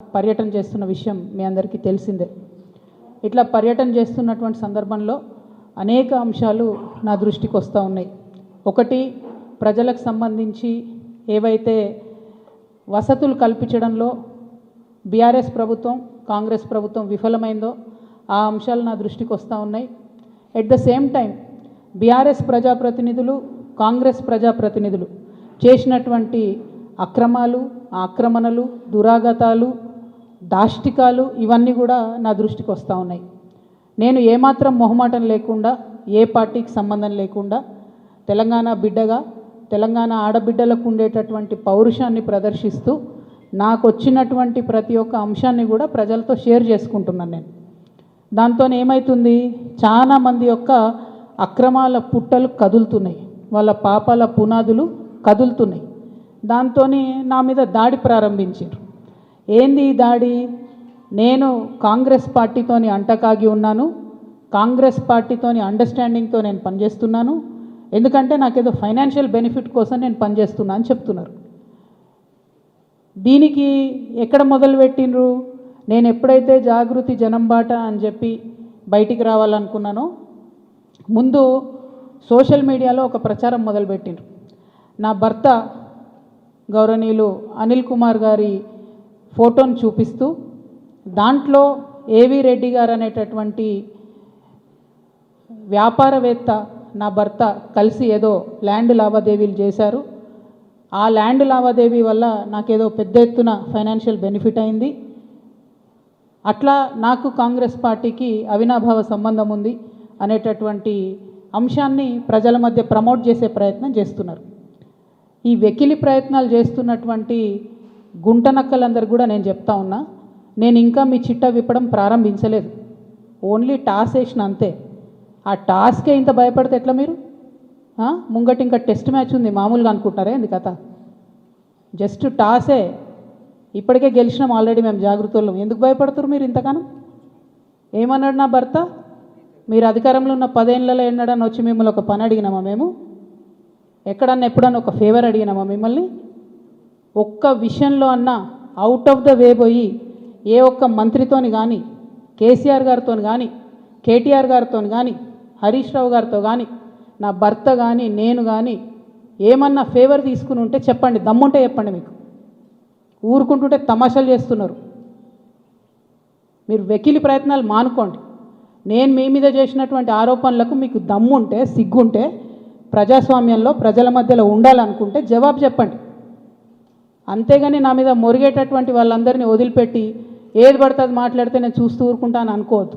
పర్యటన చేస్తున్న విషయం మీ అందరికీ తెలిసిందే. ఇట్లా పర్యటన చేస్తున్నటువంటి సందర్భంలో అనేక అంశాలు నా దృష్టికి వస్తూ ఉన్నాయి. ఒకటి, ప్రజలకు సంబంధించి ఏవైతే వసతులు కల్పించడంలో బీఆర్ఎస్ ప్రభుత్వం కాంగ్రెస్ ప్రభుత్వం విఫలమైందో ఆ అంశాలు నా దృష్టికి వస్తూ ఉన్నాయి. At the same time BRS ప్రజాప్రతినిధులు కాంగ్రెస్ ప్రజాప్రతినిధులు చేసినటువంటి అక్రమాలు ఆక్రమణలు దురాగతాలు దాష్టికాలు ఇవన్నీ కూడా నా దృష్టికి వస్తూ ఉన్నాయి. నేను ఏమాత్రం మొహమాటం లేకుండా ఏ పార్టీకి సంబంధం లేకుండా తెలంగాణ బిడ్డగా తెలంగాణ ఆడబిడ్డలకు ఉండేటటువంటి పౌరుషాన్ని ప్రదర్శిస్తూ నాకు వచ్చినటువంటి ప్రతి ఒక్క అంశాన్ని కూడా ప్రజలతో షేర్ చేసుకుంటున్నాను. నేను దాంతో ఏమవుతుంది, చాలామంది యొక్క అక్రమాల పుట్టలు కదులుతున్నాయి, వాళ్ళ పాపాల పునాదులు కదులుతున్నాయి. దాంతో నా మీద దాడి ప్రారంభించారు. ఏంది ఈ దాడి? నేను కాంగ్రెస్ పార్టీతోని అంటకాగి ఉన్నాను, కాంగ్రెస్ పార్టీతోని అండర్స్టాండింగ్తో నేను పనిచేస్తున్నాను, ఎందుకంటే నాకేదో ఫైనాన్షియల్ బెనిఫిట్ కోసం నేను పనిచేస్తున్నా అని చెప్తున్నారు. దీనికి ఎక్కడ మొదలుపెట్టినరు? నేను ఎప్పుడైతే జాగృతి జనంబాట అని చెప్పి బయటికి రావాలనుకున్నానో ముందు సోషల్ మీడియాలో ఒక ప్రచారం మొదలుపెట్టినరు. నా భర్త గౌరవనీయులు అనిల్ కుమార్ గారి ఫోటోను చూపిస్తూ దాంట్లో ఏవి రెడ్డి గారు అనేటటువంటి వ్యాపారవేత్త నా భర్త కలిసి ఏదో ల్యాండ్ లావాదేవీలు చేశారు. ఆ ల్యాండ్ లావాదేవీ వల్ల నాకేదో పెద్ద ఎత్తున ఫైనాన్షియల్ బెనిఫిట్ అయింది, అట్లా నాకు కాంగ్రెస్ పార్టీకి అవినాభావ సంబంధం ఉంది అనేటటువంటి అంశాన్ని ప్రజల మధ్య ప్రమోట్ చేసే ప్రయత్నం చేస్తున్నారు. ఈ వెకిలి ప్రయత్నాలు చేస్తున్నటువంటి గుంటనక్కలందరూ కూడా నేను చెప్తా ఉన్నా, నేను ఇంకా మీ చిట్ట విప్పడం ప్రారంభించలేదు, ఓన్లీ టాస్ వేసిన అంతే. ఆ టాస్కే ఇంత భయపడితే ఎట్లా మీరు? ముంగటి ఇంకా టెస్ట్ మ్యాచ్ ఉంది మామూలుగా అనుకుంటారే ఎందుకు కథ? జస్ట్ టాసే, ఇప్పటికే గెలిచినాం ఆల్రెడీ మేము జాగృతులం, ఎందుకు భయపడుతున్నారు మీరు ఇంతగానో? ఏమన్నాడు నా భర్త? మీరు అధికారంలో ఉన్న 10 ఏళ్ళలో ఎన్నడన్నా వచ్చి మిమ్మల్ని ఒక పని అడిగినామా? మేము ఎక్కడన్నా ఎప్పుడన్నా ఒక ఫేవర్ అడిగినామా మిమ్మల్ని? ఒక్క విషయంలో అన్నా అవుట్ ఆఫ్ ద వే పోయి ఏ ఒక్క మంత్రితోని కానీ కేసీఆర్ గారితో కానీ కేటీఆర్ గారితో కానీ హరీష్ రావు గారితో కానీ నా భర్త కానీ నేను కానీ ఏమన్నా ఫేవర్ తీసుకుని ఉంటే చెప్పండి, దమ్ముంటే చెప్పండి. మీకు ఊరుకుంటుంటే తమాషాలు చేస్తున్నారు. మీరు వెకిలి ప్రయత్నాలు మానుకోండి. నేను మీ మీద చేసినటువంటి ఆరోపణలకు మీకు దమ్ముంటే సిగ్గుంటే ప్రజాస్వామ్యంలో ప్రజల మధ్యలో ఉండాలనుకుంటే జవాబు చెప్పండి. అంతేగాని నా మీద మొరిగేటటువంటి వాళ్ళందరినీ వదిలిపెట్టి ఏది పడుతుంది మాట్లాడితే నేను చూస్తూ ఊరుకుంటాను అనుకోవద్దు.